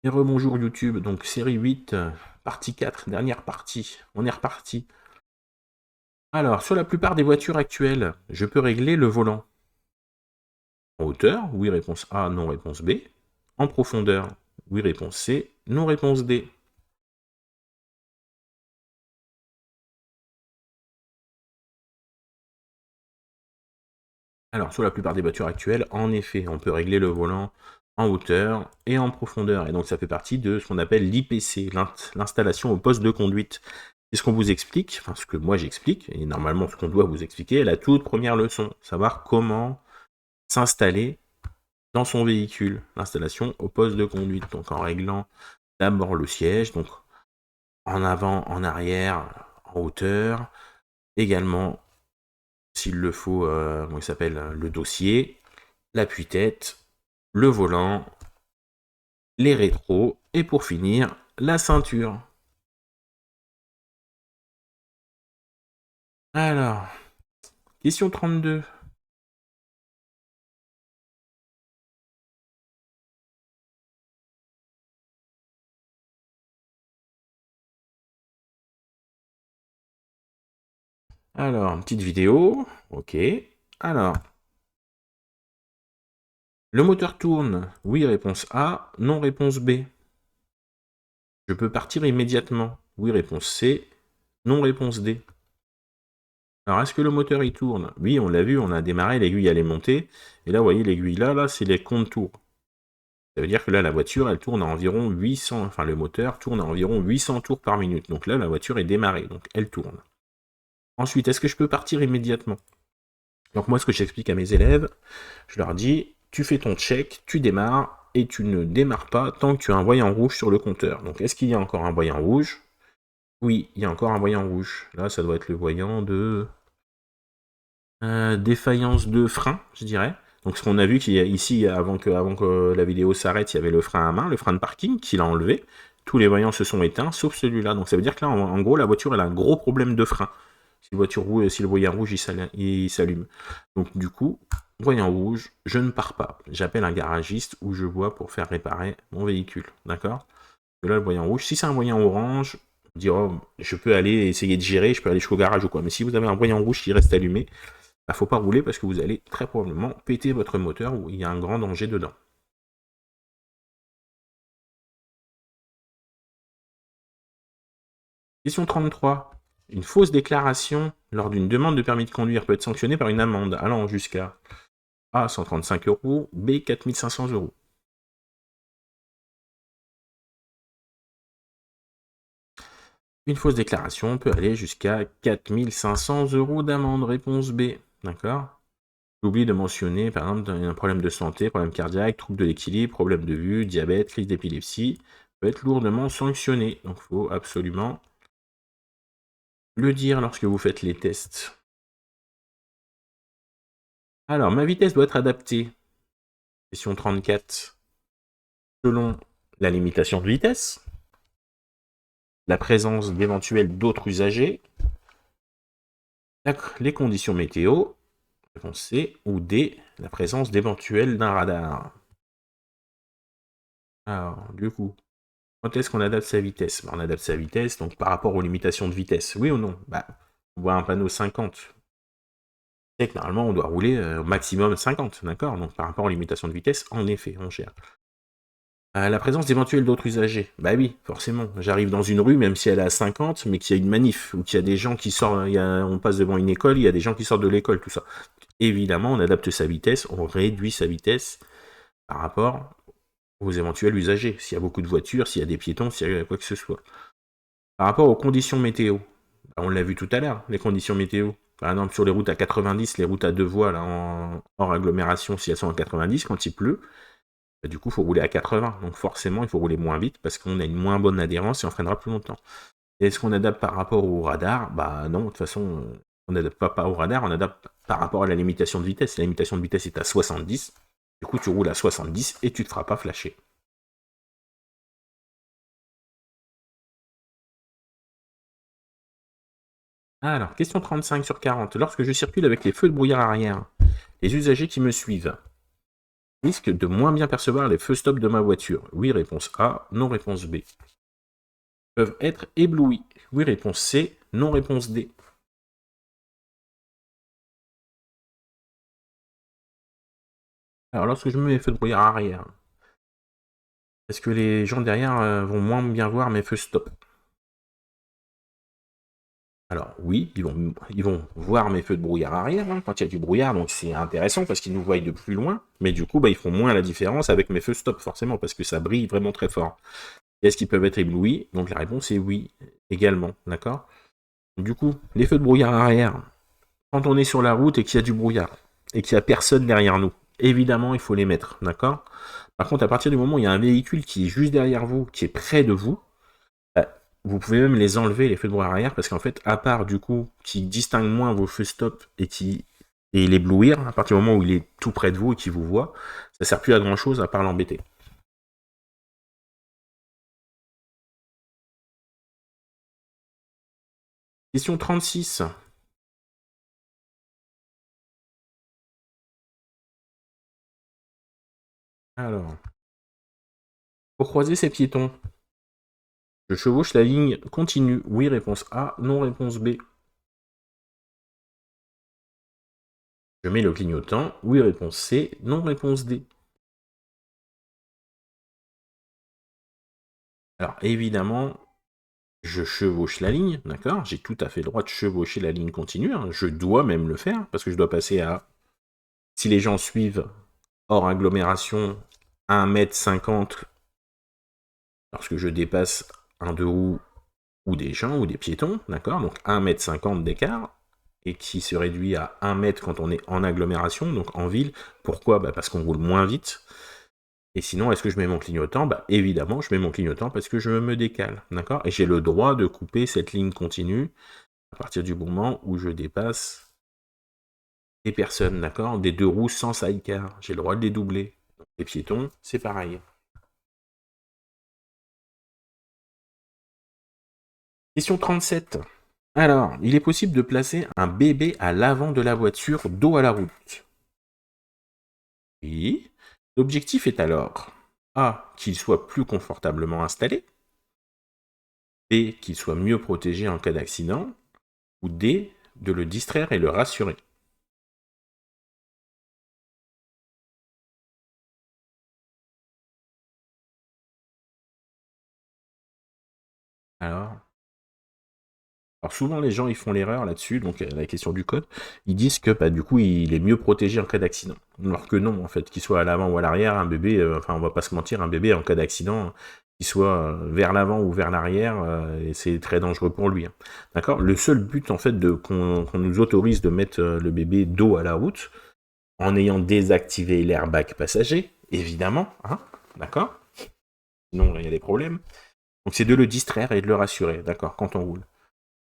Et rebonjour YouTube, donc série 8, partie 4, dernière partie. On est reparti. Alors, sur la plupart des voitures actuelles, je peux régler le volant. En hauteur, oui, réponse A, non, réponse B. En profondeur, oui, réponse C, non, réponse D. Alors, sur la plupart des voitures actuelles, en effet, on peut régler le volant en hauteur et en profondeur. Et donc, ça fait partie de ce qu'on appelle l'IPC, l'installation au poste de conduite. C'est ce qu'on vous explique, enfin ce que moi j'explique, et normalement ce qu'on doit vous expliquer, la toute première leçon, savoir comment s'installer dans son véhicule, l'installation au poste de conduite, donc en réglant d'abord le siège, donc en avant, en arrière, en hauteur, également, s'il le faut, comment il s'appelle, le dossier, l'appui-tête, le volant, les rétros, et pour finir, la ceinture. Alors, question 32. Alors, une petite vidéo, ok. Alors, le moteur tourne, oui, réponse A, non, réponse B. Je peux partir immédiatement, oui, réponse C, non, réponse D. Alors, est-ce que le moteur il tourne? Oui, on l'a vu, on a démarré, l'aiguille elle est montée, et là, vous voyez l'aiguille là, c'est les comptes tours. Ça veut dire que là, la voiture, elle tourne à environ 800, enfin le moteur tourne à environ 800 tours par minute. Donc là, la voiture est démarrée, donc elle tourne. Ensuite, est-ce que je peux partir immédiatement? Donc moi, ce que j'explique à mes élèves, je leur dis, tu fais ton check, tu démarres, et tu ne démarres pas tant que tu as un voyant rouge sur le compteur. Donc est-ce qu'il y a encore un voyant rouge? Oui, il y a encore un voyant rouge. Là, ça doit être le voyant de défaillance de frein, je dirais. Donc ce qu'on a vu qu'il y a ici, avant que la vidéo s'arrête, il y avait le frein à main, le frein de parking, qu'il a enlevé. Tous les voyants se sont éteints, sauf celui-là. Donc ça veut dire que là, en gros, la voiture, elle a un gros problème de frein. Si, si le voyant rouge, il s'allume. Donc du coup, voyant rouge, je ne pars pas. J'appelle un garagiste où je vois pour faire réparer mon véhicule. D'accord? Là, le voyant rouge, si c'est un voyant orange, dire, oh, je peux aller essayer de gérer, je peux aller jusqu'au garage ou quoi. Mais si vous avez un voyant rouge qui reste allumé, bah, faut pas rouler parce que vous allez très probablement péter votre moteur où il y a un grand danger dedans. Question 33. Une fausse déclaration lors d'une demande de permis de conduire peut être sanctionnée par une amende allant jusqu'à A 135 euros, B 4500 euros. Une fausse déclaration peut aller jusqu'à 4500 euros d'amende. Réponse B. D'accord? J'oublie de mentionner, par exemple, un problème de santé, problème cardiaque, trouble de l'équilibre, problème de vue, diabète, crise d'épilepsie, peut être lourdement sanctionné. Donc, il faut absolument le dire lorsque vous faites les tests. Alors, ma vitesse doit être adaptée. Question 34. Selon la limitation de vitesse, la présence d'éventuels d'autres usagers, les conditions météo, réponse C, ou D, la présence d'éventuels d'un radar. Alors, du coup, quand est-ce qu'on adapte sa vitesse? On adapte sa vitesse donc par rapport aux limitations de vitesse. Oui ou non? On voit un panneau 50. C'est que normalement, on doit rouler au maximum 50, d'accord? Donc par rapport aux limitations de vitesse, en effet, on gère. La présence d'éventuels d'autres usagers. Bah oui, forcément. J'arrive dans une rue, même si elle est à 50, mais qu'il y a une manif, ou qu'il y a des gens qui sortent, on passe devant une école, il y a des gens qui sortent de l'école, tout ça. Évidemment, on adapte sa vitesse, on réduit sa vitesse par rapport aux éventuels usagers. S'il y a beaucoup de voitures, s'il y a des piétons, s'il y a quoi que ce soit. Par rapport aux conditions météo, on l'a vu tout à l'heure, les conditions météo. Par exemple, sur les routes à 90, les routes à deux voies, là, hors agglomération, si elles sont à 90, quand il pleut, du coup, il faut rouler à 80. Donc forcément, il faut rouler moins vite parce qu'on a une moins bonne adhérence et on freinera plus longtemps. Est-ce qu'on adapte par rapport au radar? Bah non, de toute façon, on n'adapte pas au radar, on adapte par rapport à la limitation de vitesse. La limitation de vitesse est à 70. Du coup, tu roules à 70 et tu ne te feras pas flasher. Alors, question 35 sur 40. Lorsque je circule avec les feux de brouillard arrière, les usagers qui me suivent Risque de moins bien percevoir les feux stop de ma voiture. Oui, réponse A. Non, réponse B. Peuvent être éblouis. Oui, réponse C. Non, réponse D. Alors, lorsque je mets mes feux de brouillard arrière, est-ce que les gens derrière vont moins bien voir mes feux stop? Alors oui, ils vont voir mes feux de brouillard arrière, hein, quand il y a du brouillard, donc c'est intéressant parce qu'ils nous voient de plus loin, mais du coup, ils font moins la différence avec mes feux stop, forcément, parce que ça brille vraiment très fort. Est-ce qu'ils peuvent être éblouis? Donc la réponse est oui, également, d'accord? Du coup, les feux de brouillard arrière, quand on est sur la route et qu'il y a du brouillard, et qu'il n'y a personne derrière nous, évidemment, il faut les mettre, d'accord? Par contre, à partir du moment où il y a un véhicule qui est juste derrière vous, qui est près de vous, vous pouvez même les enlever, les feux de brouillard arrière, parce qu'en fait, à part du coup, qui distingue moins vos feux stop et l'éblouir, à partir du moment où il est tout près de vous et qu'il vous voit, ça sert plus à grand chose à part l'embêter. Question 36. Alors, pour croiser ces piétons, je chevauche la ligne continue. Oui, réponse A. Non, réponse B. Je mets le clignotant. Oui, réponse C. Non, réponse D. Alors, évidemment, je chevauche la ligne, d'accord? J'ai tout à fait le droit de chevaucher la ligne continue. Hein. Je dois même le faire, parce que je dois passer à... Si les gens suivent hors agglomération, 1,50 m lorsque je dépasse un deux roues ou des gens ou des piétons, d'accord? Donc 1,50 m d'écart, et qui se réduit à 1 mètre quand on est en agglomération, donc en ville. Pourquoi? Parce qu'on roule moins vite. Et sinon, est-ce que je mets mon clignotant? Évidemment, je mets mon clignotant parce que je me décale, d'accord? Et j'ai le droit de couper cette ligne continue à partir du moment où je dépasse des personnes, d'accord? Des deux roues sans sidecar. J'ai le droit de les doubler. Donc, les piétons, c'est pareil. Question 37. Alors, il est possible de placer un bébé à l'avant de la voiture, dos à la route. Oui. L'objectif est alors A. Qu'il soit plus confortablement installé. B. Qu'il soit mieux protégé en cas d'accident. Ou D. De le distraire et le rassurer. Alors souvent les gens ils font l'erreur là-dessus, donc la question du code, ils disent que du coup il est mieux protégé en cas d'accident. Alors que non, en fait, qu'il soit à l'avant ou à l'arrière, un bébé, enfin on va pas se mentir, un bébé en cas d'accident, qu'il soit vers l'avant ou vers l'arrière, et c'est très dangereux pour lui. Hein. D'accord? Le seul but en fait qu'on nous autorise de mettre le bébé dos à la route, en ayant désactivé l'airbag passager, évidemment, hein, d'accord? Sinon il y a des problèmes. Donc c'est de le distraire et de le rassurer, d'accord, quand on roule.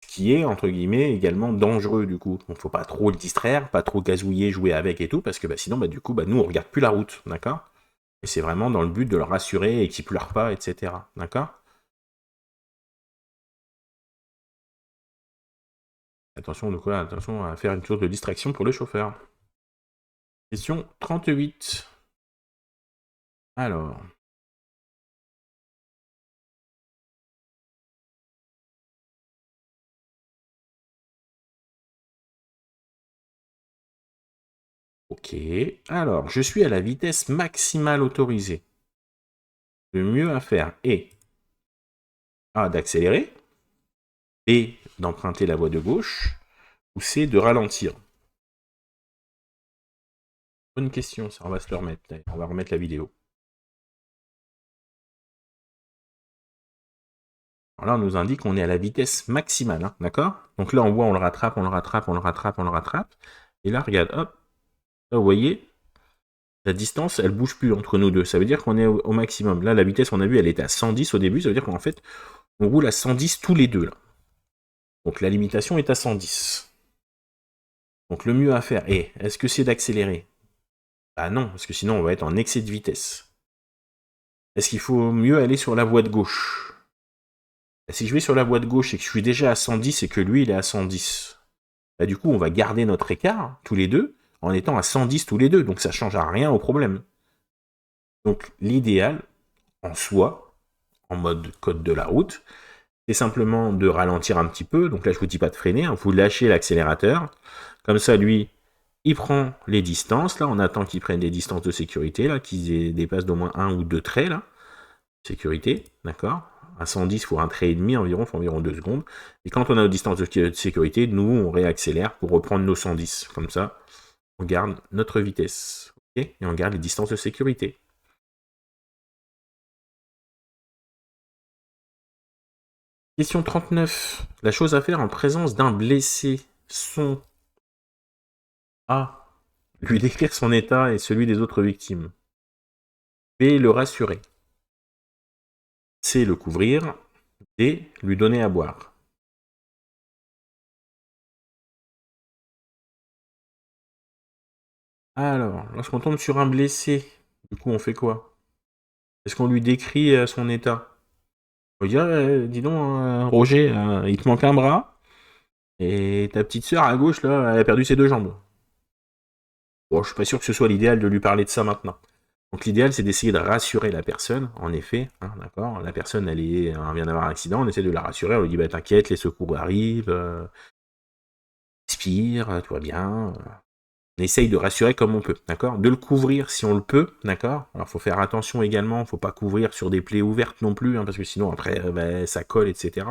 Qui est, entre guillemets, également dangereux, du coup. Donc, faut pas trop le distraire, pas trop gazouiller, jouer avec et tout, parce que sinon, du coup, nous, on regarde plus la route, d'accord? Et c'est vraiment dans le but de le rassurer et qu'il pleure pas, etc. D'accord? Attention, de quoi? Attention à faire une tour de distraction pour le chauffeur. Question 38. Alors... Ok. Alors, je suis à la vitesse maximale autorisée. Le mieux à faire est A, d'accélérer, B, d'emprunter la voie de gauche, ou C, de ralentir. Bonne question, ça, on va se le remettre. On va remettre la vidéo. Alors là, on nous indique qu'on est à la vitesse maximale, hein, d'accord? Donc là, on voit, on le rattrape, on le rattrape, on le rattrape, on le rattrape. Et là, regarde, hop, là, vous voyez, la distance, elle bouge plus entre nous deux. Ça veut dire qu'on est au maximum. Là, la vitesse, on a vu, elle était à 110 au début. Ça veut dire qu'en fait, on roule à 110 tous les deux, là. Donc la limitation est à 110. Donc le mieux à faire est, est-ce que c'est d'accélérer? Bah non, parce que sinon, on va être en excès de vitesse. Est-ce qu'il faut mieux aller sur la voie de gauche? Si je vais sur la voie de gauche et que je suis déjà à 110 et que lui, il est à 110, du coup, on va garder notre écart, tous les deux, en étant à 110 tous les deux. Donc ça ne change à rien au problème. Donc l'idéal, en soi, en mode code de la route, c'est simplement de ralentir un petit peu. Donc là, je vous dis pas de freiner, hein, vous lâchez l'accélérateur. Comme ça, lui, il prend les distances. Là, on attend qu'il prenne des distances de sécurité, là, qu'ils dépassent d'au moins 1 ou 2 traits, là. Sécurité, d'accord. À 110, il faut un trait et demi environ, il faut environ 2 secondes. Et quand on a nos distances de sécurité, nous, on réaccélère pour reprendre nos 110. Comme ça, on garde notre vitesse. Okay, et on garde les distances de sécurité. Question 39. La chose à faire en présence d'un blessé sont A. Lui décrire son état et celui des autres victimes. B. Le rassurer. C. Le couvrir. D. Lui donner à boire. Alors, lorsqu'on tombe sur un blessé, du coup, on fait quoi? Est-ce qu'on lui décrit son état? On va dire, dis donc, Roger, il te manque un bras, et ta petite sœur à gauche, là, elle a perdu ses 2 jambes. Bon, je suis pas sûr que ce soit l'idéal de lui parler de ça maintenant. Donc l'idéal, c'est d'essayer de rassurer la personne, en effet, hein, d'accord. La personne, elle vient d'avoir un accident, on essaie de la rassurer, on lui dit, bah t'inquiète, les secours arrivent, respire, tout va bien. On essaye de rassurer comme on peut, d'accord. De le couvrir si on le peut, d'accord. Alors faut faire attention également, faut pas couvrir sur des plaies ouvertes non plus, hein, parce que sinon après ça colle, etc.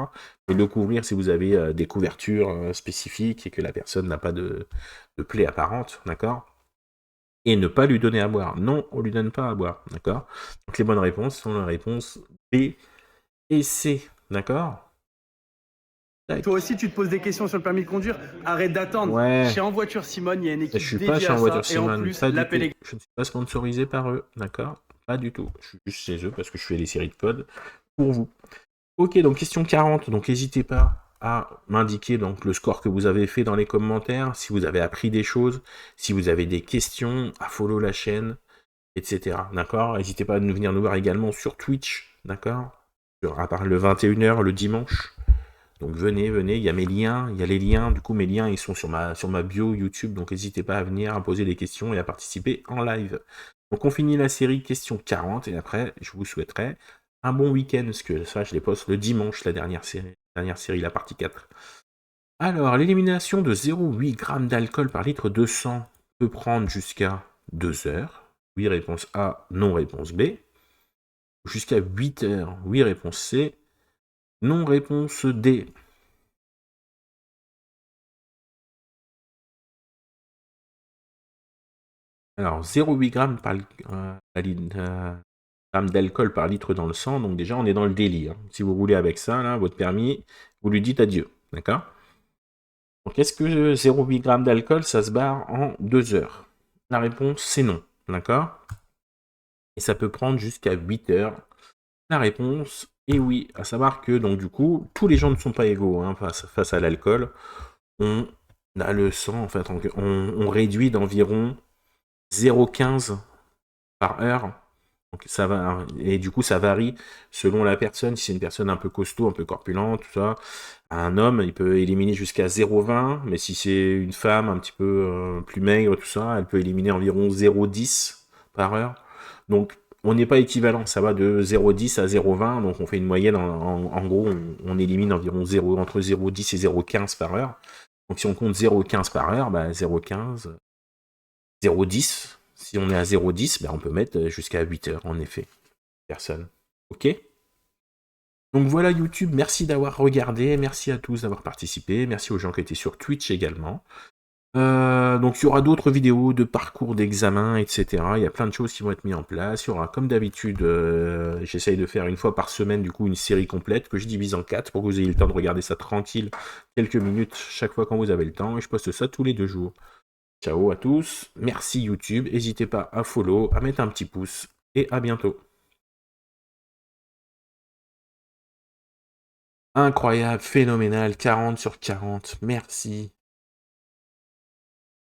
Et de le couvrir si vous avez des couvertures spécifiques et que la personne n'a pas de plaie apparente, d'accord. Et ne pas lui donner à boire. Non, on lui donne pas à boire, d'accord. Donc les bonnes réponses sont les réponses B et C, d'accord. Toi aussi, tu te poses des questions sur le permis de conduire. Arrête d'attendre. Ouais. Chez En Voiture Simone, il y a une Je équipe suis pas dédiée chez En à Voiture ça. Et en Simone, plus, pas du l'appel tout. est... Je ne suis pas sponsorisé par eux, d'accord. Pas du tout. Je suis juste chez eux parce que je fais les séries de code pour vous. Ok, donc question 40. Donc n'hésitez pas à m'indiquer donc le score que vous avez fait dans les commentaires, si vous avez appris des choses, si vous avez des questions, à follow la chaîne, etc. D'accord. N'hésitez pas à venir nous voir également sur Twitch, d'accord. À part le 21h le dimanche. Donc venez, il y a mes liens, il y a les liens, du coup mes liens ils sont sur ma bio YouTube, donc n'hésitez pas à venir, à poser des questions et à participer en live. Donc on finit la série question 40 et après je vous souhaiterais un bon week-end, parce que ça je les poste le dimanche, la dernière série, la partie 4. Alors, l'élimination de 0,8 g d'alcool par litre de sang peut prendre jusqu'à 2 heures. Oui, réponse A, non, réponse B. Jusqu'à 8 heures. Oui, réponse C. Non, réponse D. Alors, 0,8 grammes d'alcool par litre dans le sang, donc déjà on est dans le délit. Hein. Si vous roulez avec ça, là, votre permis, vous lui dites adieu, d'accord. Donc est-ce que 0,8 grammes d'alcool, ça se barre en 2 heures? La réponse, c'est non, d'accord. Et ça peut prendre jusqu'à 8 heures. La réponse est oui, à savoir que, donc du coup, tous les gens ne sont pas égaux hein, face à l'alcool. On a le sang, en fait, on réduit d'environ 0,15 par heure. Donc ça va, et du coup ça varie selon la personne. Si c'est une personne un peu costaud, un peu corpulente, tout ça, un homme il peut éliminer jusqu'à 0,20, mais si c'est une femme un petit peu plus maigre, tout ça, elle peut éliminer environ 0,10 par heure. Donc on n'est pas équivalent, ça va de 0,10 à 0,20, donc on fait une moyenne, en gros on élimine environ entre 0,10 et 0,15 par heure. Donc si on compte 0,15 par heure, bah 0,15, 0,10. Si on est à 0,10, ben on peut mettre jusqu'à 8 heures, en effet. Personne. Ok. Donc voilà YouTube, merci d'avoir regardé, merci à tous d'avoir participé, merci aux gens qui étaient sur Twitch également. Donc il y aura d'autres vidéos de parcours d'examen, etc. Il y a plein de choses qui vont être mises en place. Il y aura comme d'habitude, j'essaye de faire une fois par semaine du coup une série complète que je divise en 4 pour que vous ayez le temps de regarder ça tranquille, quelques minutes chaque fois quand vous avez le temps, et je poste ça tous les 2 jours. Ciao à tous, merci YouTube, n'hésitez pas à follow, à mettre un petit pouce, et à bientôt. Incroyable, phénoménal, 40 sur 40, merci.